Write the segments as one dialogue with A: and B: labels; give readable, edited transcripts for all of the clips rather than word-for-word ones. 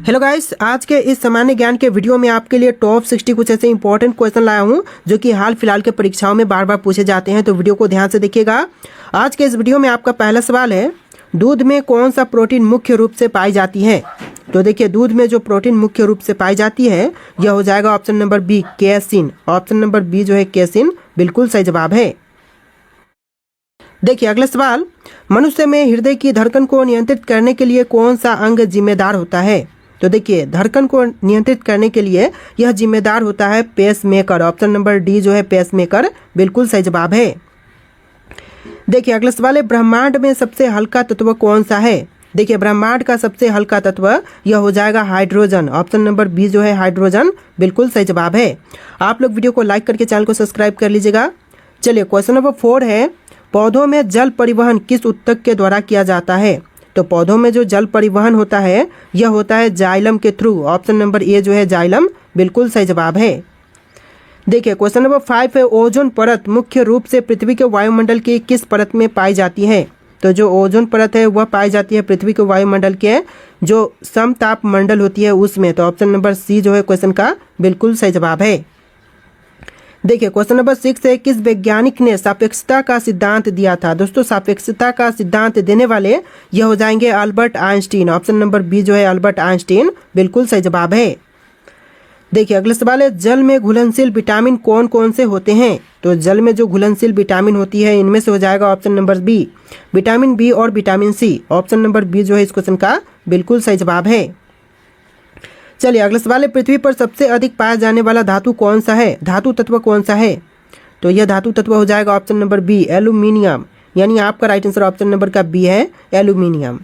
A: Hello guys, आज के इस सामान्य ज्ञान के वीडियो में आपके लिए टॉप 60 कुछ ऐसे इंपॉर्टेंट क्वेश्चन लाया हूं जो कि हाल फिलहाल के परीक्षाओं में बार बार पूछे जाते हैं। तो वीडियो को ध्यान से देखिएगा। आज के इस वीडियो में आपका पहला सवाल है, दूध में कौन सा प्रोटीन मुख्य रूप से पाई जाती है। तो देखिए, दूध में जो प्रोटीन मुख्य रूप से पाई जाती है यह हो जाएगा option number B, casein. Option number B जो है कैसिन, बिल्कुल सही जवाब है। देखिए अगला सवाल, मनुष्य में हृदय की धड़कन को नियंत्रित करने के लिए कौन सा अंग जिम्मेदार होता है। तो देखिए, धड़कन को नियंत्रित करने के लिए यह जिम्मेदार होता है pacemaker. Option number D जो है पेस मेकर, बिल्कुल सही जवाब है। देखिए अगला सवाल है, ब्रह्मांड में सबसे हल्का तत्व कौन सा है। देखिए, ब्रह्मांड का सबसे हल्का तत्व यह हो जाएगा हाइड्रोजन। ऑप्शन नंबर बी जो है हाइड्रोजन, बिल्कुल सही जवाब है। आप लोग वीडियो को लाइक करके चैनल को सब्सक्राइब कर लीजिएगा। चलिए क्वेश्चन नंबर 4 है, पौधों में जल परिवहन किस ऊतक के द्वारा किया जाता है। तो पौधों में जो जल परिवहन होता है यह होता है जाइलम के थ्रू। ऑप्शन नंबर ए जो है जाइलम, बिल्कुल सही जवाब है। देखिए क्वेश्चन नंबर 5 है, ओजोन परत मुख्य रूप से पृथ्वी के वायुमंडल की किस परत में पाई जाती है। तो जो ओजोन परत है वह पाई जाती है पृथ्वी के वायुमंडल के जो समताप मंडल होती है उसमें। तो ऑप्शन नंबर सी जो है क्वेश्चन का बिल्कुल सही जवाब है। देखिए क्वेश्चन नंबर 6 है, किस वैज्ञानिक ने सापेक्षता का सिद्धांत दिया था। दोस्तों, सापेक्षता का सिद्धांत देने वाले यह हो जाएंगे Albert Einstein. Option number B जो है अल्बर्ट आइंस्टीन, बिल्कुल सही जवाब है। देखिए अगला सवाल है, जल में घुलनशील विटामिन कौन कौन से होते हैं। तो जल में जो घुलनशील विटामिन होती है इनमें से हो जाएगा option number B, vitamin B और vitamin C. Option number B जो है इस क्वेश्चन का बिल्कुल सही जवाब है। चलिए अगला सवाल है, पृथ्वी पर सबसे अधिक पाया जाने वाला धातु कौन सा है, धातु तत्व कौन सा है। तो यह धातु तत्व हो जाएगा ऑप्शन नंबर बी, एल्यूमिनियम। यानी आपका राइट आंसर ऑप्शन नंबर का बी है, एल्यूमिनियम।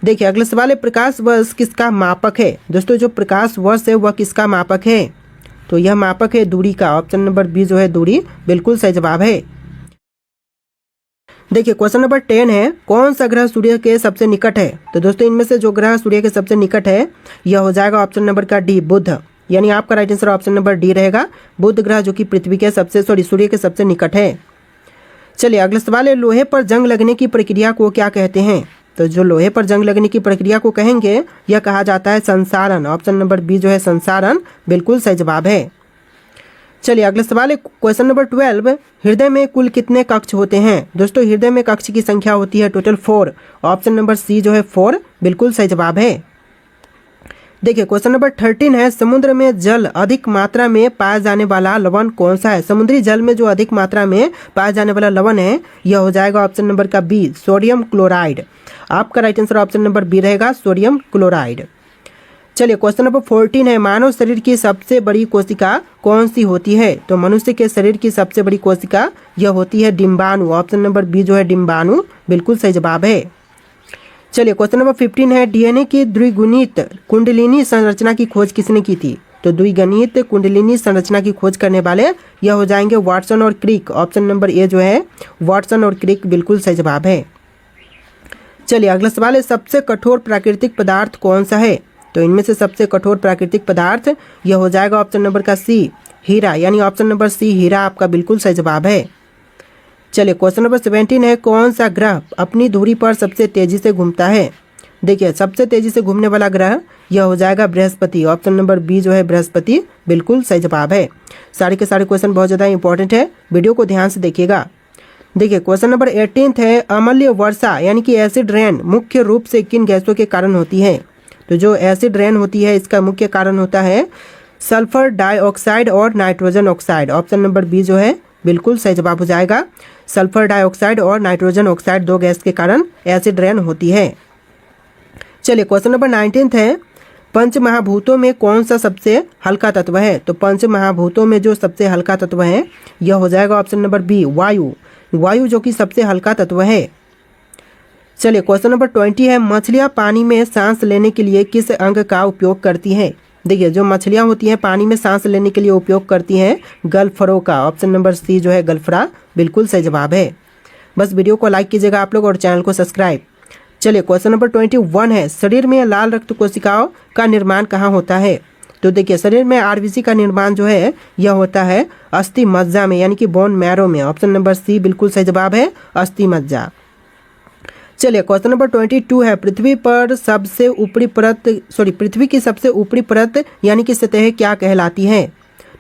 A: देखिए अगला सवाल है, प्रकाश वर्ष किसका मापक है। दोस्तों, जो प्रकाश वर्ष है वह किसका मापक है। तो यह मापक है दूरी का। ऑप्शन नंबर बी जो है दूरी, बिल्कुल सही जवाब है। देखिए क्वेश्चन नंबर 10 है, कौन सा ग्रह सूर्य के सबसे निकट है। तो दोस्तों, इनमें से जो ग्रह सूर्य के सबसे निकट है यह हो जाएगा ऑप्शन नंबर का डी, बुध। यानी आपका right answer option number D रहेगा, बुध ग्रह जो कि पृथ्वी के सूर्य के सबसे निकट है। चलिए अगला सवाल है, लोहे पर जंग लगने की प्रक्रिया को क्या कहते हैं। तो जो लोहे पर जंग लगने की प्रक्रिया को कहेंगे यह कहा जाता है संसारण। ऑप्शन नंबर बी जो है संसारण, बिल्कुल सही जवाब है। चलिए अगला सवाल है, क्वेश्चन नंबर 12, हृदय में कुल कितने कक्ष होते हैं। दोस्तों, हृदय में कक्ष की संख्या होती है टोटल 4। ऑप्शन नंबर सी जो है 4, बिल्कुल सही जवाब है। देखिए क्वेश्चन नंबर 13 है, समुद्र में जल अधिक मात्रा में पाया जाने वाला लवण कौन सा है। समुद्री जल में जो अधिक मात्रा में पाया जाने वाला लवण है यह हो जाएगा ऑप्शन नंबर का बी, सोडियम क्लोराइड। आपका right answer option number B रहेगा, सोडियम क्लोराइड। चलिए क्वेश्चन नंबर 14 है, मानव शरीर की सबसे बड़ी कोशिका कौन सी होती है। तो मनुष्य के शरीर की सबसे बड़ी कोशिका यह होती है डिम्बाणु। ऑप्शन नंबर बी जो है डिम्बाणु, बिल्कुल सही जवाब है। चलिए क्वेश्चन नंबर 15 है, डीएनए की द्विगुणित कुंडलिनी संरचना की खोज किसने की थी। तो द्विगुणित कुंडलिनी संरचना की खोज करने वाले यह हो जाएंगे वाटसन और क्रिक। ऑप्शन नंबर ए जो है वाटसन और क्रिक, बिल्कुल सही जवाब है। चलिए अगला सवाल है, सबसे कठोर प्राकृतिक पदार्थ कौन सा है। तो इनमें से सबसे कठोर प्राकृतिक पदार्थ यह हो जाएगा ऑप्शन नंबर का सी, हीरा। यानी ऑप्शन नंबर सी हीरा आपका बिल्कुल सही जवाब है। चलिए क्वेश्चन नंबर 17 है, कौन सा ग्रह अपनी धुरी पर सबसे तेजी से घूमता है। देखिए, सबसे तेजी से घूमने वाला ग्रह यह हो जाएगा बृहस्पति। ऑप्शन नंबर बी जो है बृहस्पति, बिल्कुल सही जवाब है। सारे के सारे क्वेश्चन बहुत ज़्यादा इंपॉर्टेंट है, वीडियो को ध्यान से देखिएगा। देखिए क्वेश्चन नंबर 18 है, अम्लीय वर्षा यानी कि एसिड रेन मुख्य रूप से किन गैसों के कारण होती है। तो जो एसिड रेन होती है इसका मुख्य कारण होता है सल्फर डाइऑक्साइड और nitrogen oxide. Option number B जो है बिल्कुल सही जवाब हो जाएगा, सल्फर डाइऑक्साइड और नाइट्रोजन ऑक्साइड दो गैस के कारण एसिड रेन होती है। चलिए क्वेश्चन नंबर 19 है, पंच महाभूतों में कौन सा सबसे हल्का तत्व है। तो पंच महाभूतों में जो सबसे हल्का तत्व है यह हो जाएगा ऑप्शन नंबर बी, वायु। वायु जो कि सबसे हल्का तत्व है। चलिए क्वेश्चन नंबर 20 है, मछलियां पानी में सांस लेने के लिए किस अंग का उपयोग करती हैं। देखिए, जो मछलियां होती हैं पानी में सांस लेने के लिए उपयोग करती हैं गलफरों का। ऑप्शन नंबर सी जो है गलफरा, बिल्कुल सही जवाब है। बस वीडियो को लाइक कीजिएगा आप लोग और चैनल को सब्सक्राइब। चलिए क्वेश्चन नंबर 21 है, शरीर में लाल रक्त कोशिकाओं का निर्माण कहाँ होता है। तो देखिए, शरीर में आरबीसी का निर्माण जो है यह होता है अस्थि मज्जा में, यानी कि बोन मैरो में। ऑप्शन नंबर सी बिल्कुल सही जवाब है, अस्थि मज्जा। चलिए क्वेश्चन नंबर 22 है, पृथ्वी पर सबसे ऊपरी परत पृथ्वी की सबसे ऊपरी परत यानी कि सतह क्या कहलाती है?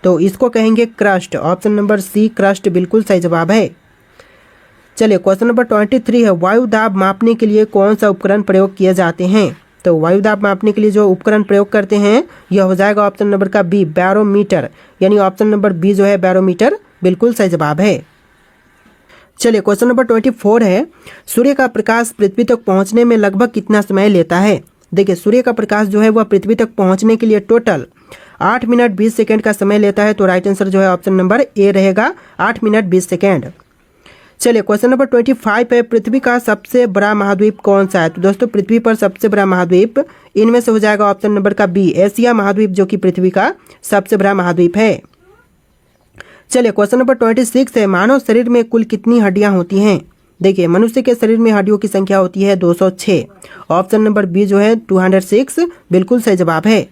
A: तो इसको कहेंगे crust. Option number C crust बिल्कुल सही जवाब है। चलिए क्वेश्चन नंबर 23 है, वायु दाब मापने के लिए कौन सा उपकरण प्रयोग किए जाते हैं? तो वायु दाब मापने के लिए जो उपकरण प्रयोग करते हैं यह हो जाएगा ऑप्शन नंबर का बी बैरोमीटर, यानी ऑप्शन नंबर बी जो है बैरोमीटर बिल्कुल सही जवाब है। चलिए क्वेश्चन नंबर 24 है, सूर्य का प्रकाश पृथ्वी तक पहुंचने में लगभग कितना समय लेता है? देखिए सूर्य का प्रकाश जो है वह पृथ्वी तक पहुंचने के लिए टोटल 8 मिनट 20 सेकेंड का समय लेता है। तो राइट आंसर जो है ऑप्शन नंबर ए रहेगा, 8 मिनट 20 सेकेंड। चलिए क्वेश्चन नंबर 25 है, पृथ्वी का सबसे बड़ा महाद्वीप कौन सा है? तो दोस्तों पृथ्वी पर सबसे बड़ा महाद्वीप इनमें से हो जाएगा ऑप्शन नंबर का बी एशिया महाद्वीप, जो कि पृथ्वी का सबसे बड़ा महाद्वीप है। चलिए क्वेश्चन नंबर 26 है, मानव शरीर में कुल कितनी हड्डियां होती हैं? देखिए मनुष्य के शरीर में हड्डियों की संख्या होती है 206। ऑप्शन नंबर बी जो है 206 बिल्कुल सही जवाब है।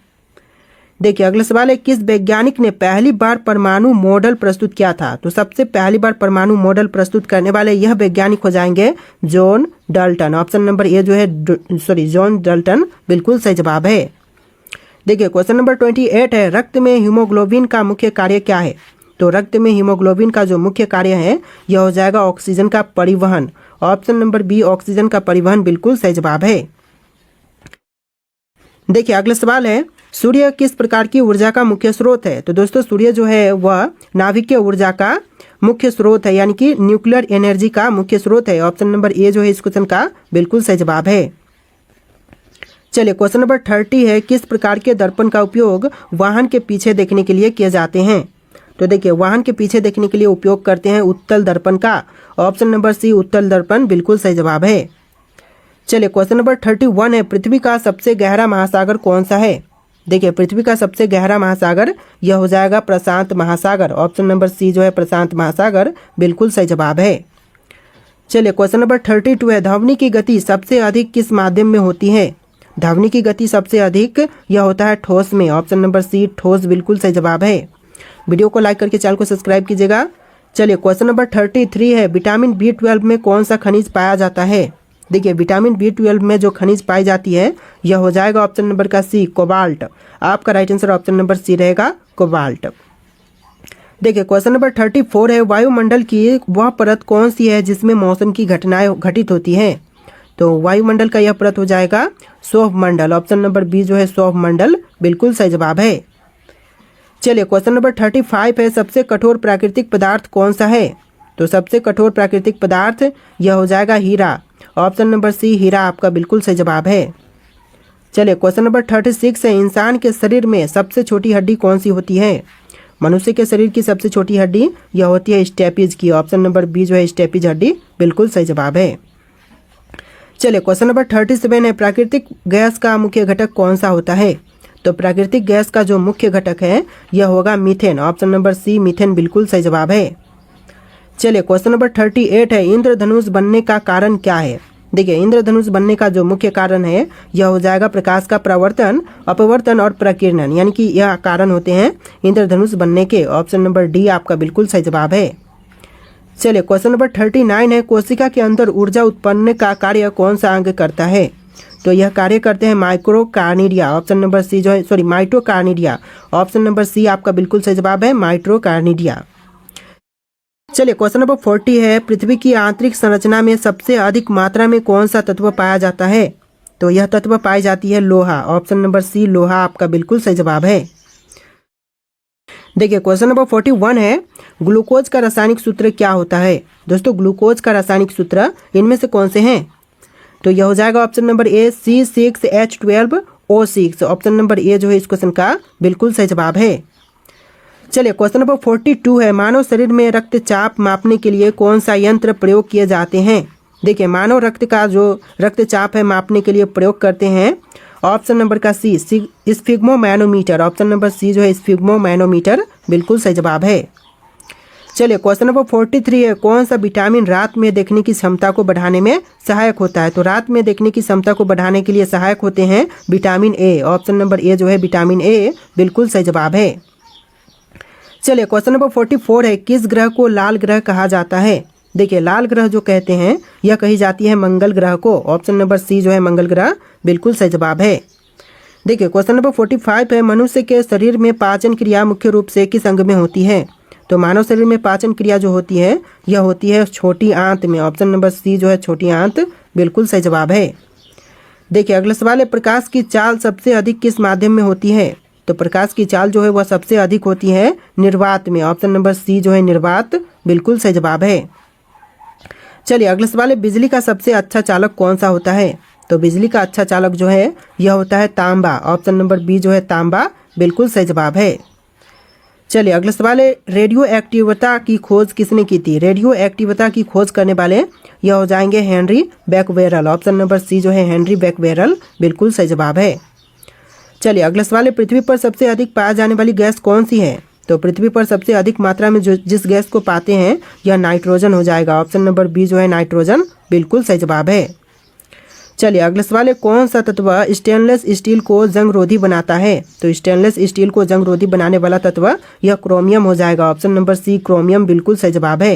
A: देखिए अगला सवाल है, किस वैज्ञानिक ने पहली बार परमाणु मॉडल प्रस्तुत किया था? तो सबसे पहली बार परमाणु मॉडल प्रस्तुत करने वाले यह वैज्ञानिक हो जाएंगे John Dalton. Option number A जो है जॉन डाल्टन बिल्कुल सही जवाब है। देखिए क्वेश्चन नंबर 28 है, रक्त में हीमोग्लोबिन का मुख्य कार्य क्या है? तो रक्त में हीमोग्लोबिन का जो मुख्य कार्य है यह हो जाएगा ऑक्सीजन का परिवहन। ऑप्शन नंबर बी ऑक्सीजन का परिवहन बिल्कुल सही जवाब है। देखिए अगला सवाल है, सूर्य किस प्रकार की ऊर्जा का मुख्य स्रोत है? तो दोस्तों सूर्य जो है वह नाभिकीय ऊर्जा का मुख्य स्रोत है, यानी कि न्यूक्लियर एनर्जी का मुख्य स्रोत है। ऑप्शन नंबर ए जो है इस क्वेश्चन का बिल्कुल सही जवाब है। चलिए क्वेश्चन नंबर 30 है, किस प्रकार के दर्पण का उपयोग वाहन के पीछे देखने के लिए किए जाते हैं? तो देखिए वाहन के पीछे देखने के लिए उपयोग करते हैं उत्तल दर्पण का। ऑप्शन नंबर सी उत्तल दर्पण बिल्कुल सही जवाब है। चलिए क्वेश्चन नंबर 31 है, पृथ्वी का सबसे गहरा महासागर कौन सा है? देखिए पृथ्वी का सबसे गहरा महासागर यह हो जाएगा प्रशांत महासागर। ऑप्शन नंबर सी जो है प्रशांत महासागर बिल्कुल सही जवाब है। चलिए क्वेश्चन नंबर 32 है, ध्वनि की गति सबसे अधिक किस माध्यम में होती है? ध्वनि की गति सबसे अधिक यह होता है ठोस में। ऑप्शन नंबर सी ठोस बिल्कुल सही जवाब है। वीडियो को लाइक करके चैनल को सब्सक्राइब कीजिएगा। चलिए क्वेश्चन नंबर 33 है, विटामिन B12 में कौन सा खनिज पाया जाता है? देखिए विटामिन B12 में जो खनिज पाई जाती है यह हो जाएगा ऑप्शन नंबर का सी कोबाल्ट। आपका right answer option number C रहेगा कोबाल्ट। देखिए क्वेश्चन नंबर 34 है, वायुमंडल की वह परत कौन सी है जिसमें मौसम की घटनाएं घटित होती हैं? तो वायुमंडल का यह परत हो जाएगा सौरमंडल। ऑप्शन नंबर बी जो है सौरमंडल बिल्कुल सही जवाब है। चलिए क्वेश्चन नंबर 35 है, सबसे कठोर प्राकृतिक पदार्थ कौन सा है? तो सबसे कठोर प्राकृतिक पदार्थ यह हो जाएगा हीरा। ऑप्शन नंबर सी हीरा आपका बिल्कुल सही जवाब है। चलिए क्वेश्चन नंबर 36 है, इंसान के शरीर में सबसे छोटी हड्डी कौन सी होती है? मनुष्य के शरीर की सबसे छोटी हड्डी यह होती है स्टेपीज की। ऑप्शन नंबर बी जो है स्टेपीज हड्डी बिल्कुल सही जवाब है। चलिए क्वेश्चन नंबर 37 है, प्राकृतिक गैस का मुख्य घटक कौन सा होता है? तो प्राकृतिक गैस का जो मुख्य घटक है यह होगा methane. Option number C methane बिल्कुल सही जवाब है। चलिए क्वेश्चन नंबर 38 है, इंद्रधनुष बनने का कारण क्या है? देखिए इंद्रधनुष बनने का जो मुख्य कारण है यह हो जाएगा प्रकाश का प्रवर्तन, अपवर्तन और प्रकीर्णन, यानी कि यह कारण होते हैं इंद्रधनुष बनने के। ऑप्शन नंबर डी आपका बिल्कुल सही जवाब है। चलिए क्वेश्चन नंबर 39 है, कोशिका के अंदर ऊर्जा उत्पन्न का कार्य कौन सा अंग करता है? तो यह कार्य करते हैं माइक्रोकार्निडिया। ऑप्शन नंबर सी जो है माइटोकार्निडिया। ऑप्शन नंबर सी आपका बिल्कुल सही जवाब है माइट्रोकार्निडिया। चलिए क्वेश्चन नंबर 40 है, पृथ्वी की आंतरिक संरचना में सबसे अधिक मात्रा में कौन सा तत्व पाया जाता है? तो यह तत्व पाई जाती है लोहा। ऑप्शन नंबर सी लोहा आपका बिल्कुल सही जवाब है। देखिए क्वेश्चन नंबर 41 है, ग्लूकोज का रासायनिक सूत्र क्या होता है? दोस्तों ग्लूकोज का रासायनिक सूत्र इनमें से कौन से हैं? तो यह हो जाएगा option number A C6H12O6। Option number A जो है इस क्वेश्चन का बिल्कुल सही जवाब है। चलिए क्वेश्चन नंबर 42 है, मानव शरीर में रक्तचाप मापने के लिए कौन सा यंत्र प्रयोग किए जाते हैं? देखिए मानव रक्त का जो रक्तचाप है मापने के लिए प्रयोग करते हैं। ऑप्शन नंबर का सी स्फिग्मोमैनोमीटर। ऑप्शन नंबर सी जो है स्फिग्मोमैनोमीटर बिल्कुल सही जवाब है। चलिए क्वेश्चन नंबर 43 है, कौन सा विटामिन रात में देखने की क्षमता को बढ़ाने में सहायक होता है? तो रात में देखने की क्षमता को बढ़ाने के लिए सहायक होते हैं vitamin A. Option number A जो है विटामिन ए बिल्कुल सही जवाब है। चलिए क्वेश्चन नंबर 44 है, किस ग्रह को लाल ग्रह कहा जाता है? देखिए लाल ग्रह जो कहते हैं यह कही जाती है मंगल ग्रह को। ऑप्शन नंबर सी जो है मंगल ग्रह बिल्कुल सही जवाब है। देखिए क्वेश्चन नंबर 45 है, मनुष्य के शरीर में पाचन क्रिया मुख्य रूप से किस अंग में होती है? तो मानव शरीर में पाचन क्रिया जो होती है यह होती है छोटी आंत में। ऑप्शन नंबर सी जो है छोटी आंत बिल्कुल सही जवाब है। देखिए अगला सवाल है, प्रकाश की चाल सबसे अधिक किस माध्यम में होती है? तो प्रकाश की चाल जो है वह सबसे अधिक होती है निर्वात में। ऑप्शन नंबर सी जो है निर्वात बिल्कुल सही जवाब है। चलिए अगला सवाल है, बिजली का सबसे अच्छा चालक कौन सा होता है? तो बिजली का अच्छा चालक जो है यह होता है तांबा। ऑप्शन नंबर बी जो है तांबा बिल्कुल सही जवाब है। चलिए अगला सवाल है, रेडियो एक्टिवता की खोज किसने की थी? रेडियो एक्टिवता की खोज करने वाले यह हो जाएंगे हेनरी बैक्वेरल। ऑप्शन नंबर सी जो है हेनरी बैक्वेरल बिल्कुल सही जवाब है। चलिए अगला सवाल है, पृथ्वी पर सबसे अधिक पाया जाने वाली गैस कौन सी है? तो पृथ्वी पर सबसे अधिक मात्रा में जिस गैस को पाते हैं यह नाइट्रोजन हो जाएगा। ऑप्शन नंबर बी जो है नाइट्रोजन बिल्कुल सही जवाब है। चलिए अगला सवाल है, कौन सा तत्व स्टेनलेस स्टील को जंगरोधी बनाता है? तो स्टेनलेस स्टील को जंगरोधी बनाने वाला तत्व यह क्रोमियम हो जाएगा। ऑप्शन नंबर सी क्रोमियम बिल्कुल सही जवाब है।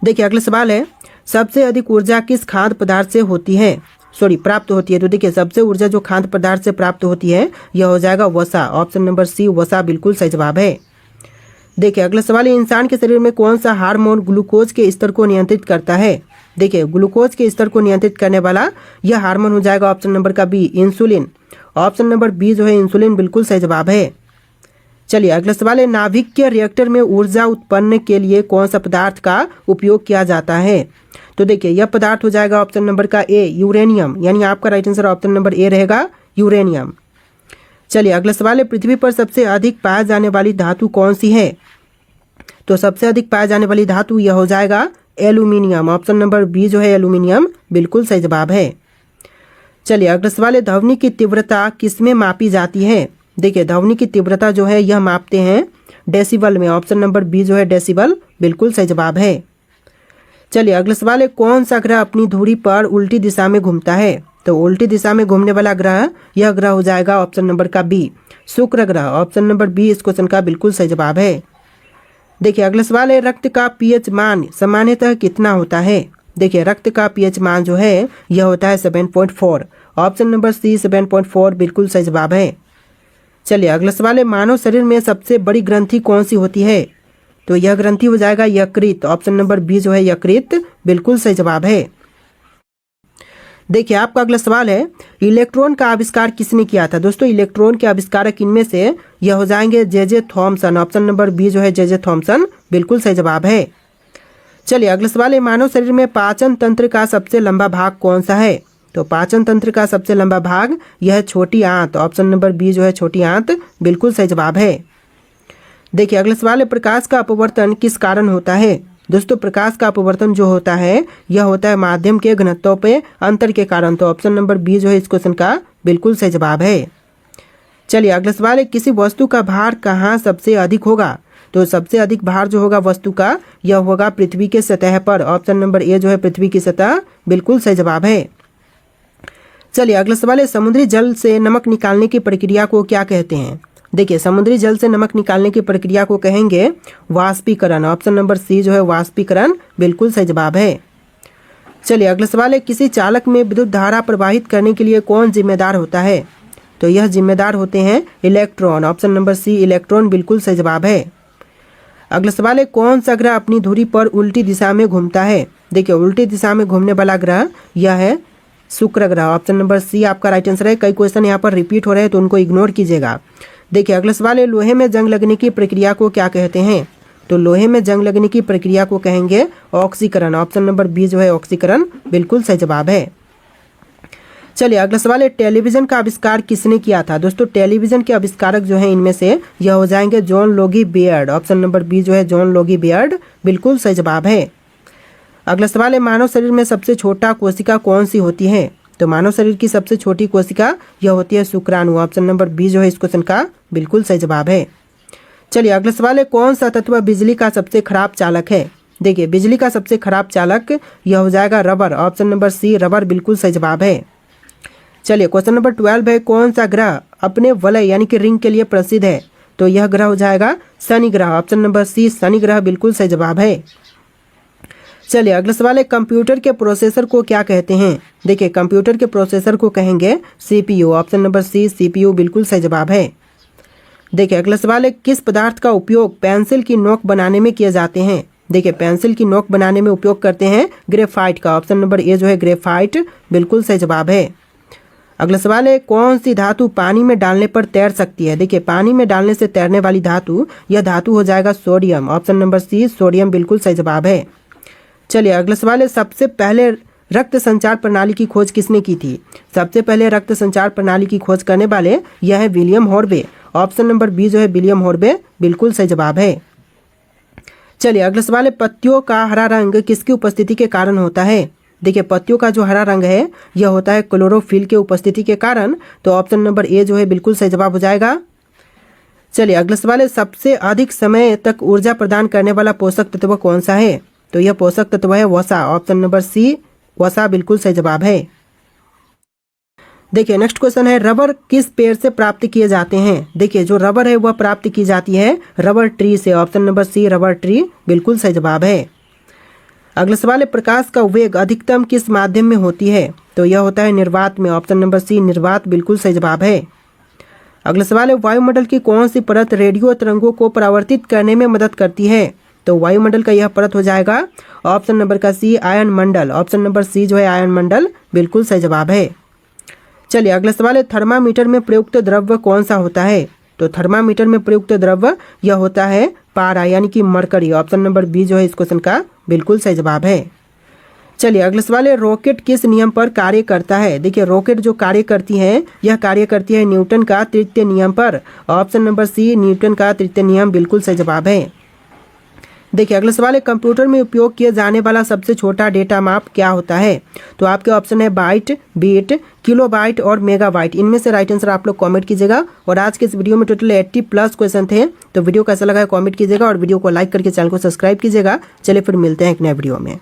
A: देखिए अगला सवाल है, सबसे अधिक ऊर्जा किस खाद्य पदार्थ से होती है? प्राप्त होती है। तो देखिए सबसे ऊर्जा जो खाद्य पदार्थ से प्राप्त होती है यह हो जाएगा वसा। ऑप्शन नंबर सी वसा बिल्कुल सही जवाब है। देखिए अगला सवाल है, इंसान के शरीर में कौन सा हार्मोन ग्लूकोज के स्तर को नियंत्रित करता है? देखिए ग्लूकोज के स्तर को नियंत्रित करने वाला यह हार्मोन हो जाएगा ऑप्शन नंबर का B insulin. Option number B जो है इंसुलिन बिल्कुल सही जवाब है। चलिए अगला सवाल है, नाभिकीय रिएक्टर में ऊर्जा उत्पन्न के लिए कौन सा पदार्थ का उपयोग किया जाता है? तो देखिए यह पदार्थ हो जाएगा ऑप्शन नंबर का ए यूरेनियम, यानी आपका right answer option number A रहेगा यूरेनियम। चलिए अगला सवाल है, पृथ्वी पर सबसे अधिक पाया जाने वाली धातु कौन सी है? तो सबसे अधिक पाया जाने वाली धातु यह हो जाएगा एल्यूमिनियम। ऑप्शन नंबर बी जो है एल्यूमिनियम बिल्कुल सही जवाब है। चलिए अगला सवाल है, ध्वनि की तीव्रता किसमें मापी जाती है? देखिए ध्वनि की तीव्रता जो है यह मापते हैं डेसिबल में। ऑप्शन नंबर बी जो है डेसिबल बिल्कुल सही जवाब है। चलिए अगला सवाल है, कौन सा ग्रह अपनी धुरी पर उल्टी दिशा में घूमता है? तो उल्टी दिशा में घूमने वाला ग्रह यह ग्रह हो जाएगा ऑप्शन नंबर का बी शुक्र ग्रह। ऑप्शन नंबर बी इस क्वेश्चन का बिल्कुल सही जवाब है। देखिए अगला सवाल है, रक्त का पीएच मान सामान्यतः कितना होता है? देखिए रक्त का पीएच मान जो है यह होता है 7.4। ऑप्शन नंबर सी 7.4 बिल्कुल सही जवाब है। चलिए अगला सवाल है, मानव शरीर में सबसे बड़ी ग्रंथि कौन सी होती है? तो यह ग्रंथि हो जाएगा यकृत। ऑप्शन नंबर बी जो है यकृत बिल्कुल सही जवाब है। देखिए आपका अगला सवाल है, इलेक्ट्रॉन का आविष्कार किसने किया था? दोस्तों इलेक्ट्रॉन के आविष्कारक इनमें से यह हो जाएंगे J Thomson. Option number B जो है जे थॉमसन बिल्कुल सही जवाब है। चलिए अगला सवाल है, मानव शरीर में पाचन तंत्र का सबसे लंबा भाग कौन सा है? तो पाचन तंत्र का सबसे लंबा भाग यह छोटी आंत। ऑप्शन नंबर बी जो है छोटी आंत बिल्कुल सही जवाब है। देखिए अगला सवाल है, प्रकाश का अपवर्तन किस कारण होता है? दोस्तों प्रकाश का अपवर्तन जो होता है यह होता है माध्यम के घनत्व पे अंतर के कारण। तो ऑप्शन नंबर बी जो है इस क्वेश्चन का बिल्कुल सही जवाब है। चलिए अगला सवाल है, किसी वस्तु का भार कहाँ सबसे अधिक होगा? तो सबसे अधिक भार जो होगा वस्तु का यह होगा पृथ्वी के सतह पर। ऑप्शन नंबर ए जो है पृथ्वी की सतह बिल्कुल सही जवाब है। चलिए अगला सवाल है, समुद्री जल से नमक निकालने की प्रक्रिया को क्या कहते हैं? देखिए समुद्री जल से नमक निकालने की प्रक्रिया को कहेंगे वाष्पीकरण। ऑप्शन नंबर सी जो है वाष्पीकरण बिल्कुल सही जवाब है। चलिए अगला सवाल है, किसी चालक में विद्युत धारा प्रवाहित करने के लिए कौन जिम्मेदार होता है? तो यह जिम्मेदार होते हैं electron. Option number C electron बिल्कुल सही जवाब है। अगला सवाल है, कौन सा ग्रह अपनी धुरी पर उल्टी दिशा में घूमता है? देखिए उल्टी दिशा में घूमने वाला ग्रह यह है शुक्र ग्रह। ऑप्शन नंबर सी आपका राइट आंसर है। कई क्वेश्चन यहाँ पर रिपीट हो रहे हैं तो उनको इग्नोर कीजिएगा। देखिए अगला सवाल है, लोहे में जंग लगने की प्रक्रिया को क्या कहते हैं? तो लोहे में जंग लगने की प्रक्रिया को कहेंगे ऑक्सीकरण। ऑप्शन नंबर बी जो है ऑक्सीकरण बिल्कुल सही जवाब है। चलिए अगला सवाल है, टेलीविजन का आविष्कार किसने किया था? दोस्तों टेलीविजन के आविष्कारक जो है इनमें से यह हो जाएंगे John Logie Baird. Option number B जो है जॉन लोगी बेयर्ड बिल्कुल सही जवाब है। अगला सवाल है, मानव शरीर में सबसे छोटा कोशिका कौन सी होती है? तो मानव शरीर की सबसे छोटी कोशिका यह होती है शुक्राणु। ऑप्शन नंबर बी जो है इस क्वेश्चन का बिल्कुल सही जवाब है। चलिए अगला सवाल है, कौन सा तत्व बिजली का सबसे खराब चालक है? देखिए बिजली का सबसे खराब चालक यह हो जाएगा rubber. Option number C rubber बिल्कुल सही जवाब है। चलिए क्वेश्चन नंबर 12 है, कौन सा ग्रह अपने वलय यानी कि रिंग के लिए प्रसिद्ध है? तो यह ग्रह हो जाएगा शनि ग्रह। ऑप्शन नंबर सी शनि ग्रह बिल्कुल सही जवाब है। चलिए अगला सवाल है, कंप्यूटर के प्रोसेसर को क्या कहते हैं? देखिए कंप्यूटर के प्रोसेसर को कहेंगे CPU. Option number C CPU बिल्कुल सही जवाब है। देखिए अगला सवाल है, किस पदार्थ का उपयोग पेंसिल की नोक बनाने में किए जाते हैं? देखिए पेंसिल की नोक बनाने में उपयोग करते हैं ग्रेफाइट का। ऑप्शन नंबर ए जो है ग्रेफाइट बिल्कुल सही जवाब है। अगला सवाल है, कौन सी धातु पानी में डालने पर तैर सकती है? देखिए पानी में डालने से तैरने वाली धातु, यह धातु हो जाएगा sodium. Option number C sodium बिल्कुल सही जवाब है। चलिए अगला सवाल है, सबसे पहले रक्त संचार प्रणाली की खोज किसने की थी? सबसे पहले रक्त संचार प्रणाली की खोज करने वाले यह है William Harvey. Option number B जो है विलियम हॉर्वे बिल्कुल सही जवाब है। चलिए अगला सवाल है, पत्तियों का हरा रंग किसकी उपस्थिति के कारण होता है? देखिए पत्तियों का जो हरा रंग है यह होता है क्लोरोफिल के उपस्थिति के कारण। तो ऑप्शन नंबर ए जो है बिल्कुल सही जवाब हो जाएगा। चलिए अगला सवाल है, सबसे अधिक समय तक ऊर्जा प्रदान करने वाला पोषक तत्व कौन सा है? तो यह पोषक तत्व है वसा। ऑप्शन नंबर सी वसा बिल्कुल सही जवाब है। देखिए नेक्स्ट क्वेश्चन है, रबर किस पेड़ से प्राप्त किए जाते हैं? देखिए जो रबर है वह प्राप्त की जाती है रबर ट्री से। Option number C rubber tree बिल्कुल सही जवाब है। अगला सवाल है, प्रकाश का वेग अधिकतम किस माध्यम में होती है? तो यह होता है निर्वात में। ऑप्शन नंबर सी निर्वात बिल्कुल सही जवाब है। अगला सवाल है, वायुमंडल की कौन सी परत रेडियो तरंगों को परावर्तित करने में मदद करती है? तो वायुमंडल का यह परत हो जाएगा ऑप्शन नंबर का सी आयन मंडल। ऑप्शन नंबर सी जो है आयन मंडल बिल्कुल सही जवाब है। चलिए अगला सवाल है, थर्मामीटर में प्रयुक्त द्रव्य कौन सा होता है? तो थर्मामीटर में प्रयुक्त द्रव्य यह होता है पारा यानी कि मरकरी। ऑप्शन नंबर बी जो है इस क्वेश्चन का बिल्कुल सही जवाब है। चलिए अगला सवाल है, रॉकेट किस नियम पर कार्य करता है? देखिए रॉकेट जो कार्य करती है यह कार्य करती है न्यूटन का तृतीय नियम पर। ऑप्शन नंबर सी न्यूटन का तृतीय नियम बिल्कुल सही जवाब है। देखिए अगला सवाल है, कंप्यूटर में उपयोग किया जाने वाला सबसे छोटा डेटा माप क्या होता है? तो आपके ऑप्शन है बाइट, बीट, किलोबाइट और मेगाबाइट। इनमें से राइट आंसर आप लोग कमेंट कीजिएगा। और आज के इस वीडियो में टोटल 80+ क्वेश्चन थे। तो वीडियो कैसा लगा कमेंट कीजिएगा और वीडियो को लाइक करके चैनल को सब्सक्राइब कीजिएगा। चलिए फिर मिलते हैं एक नए वीडियो में।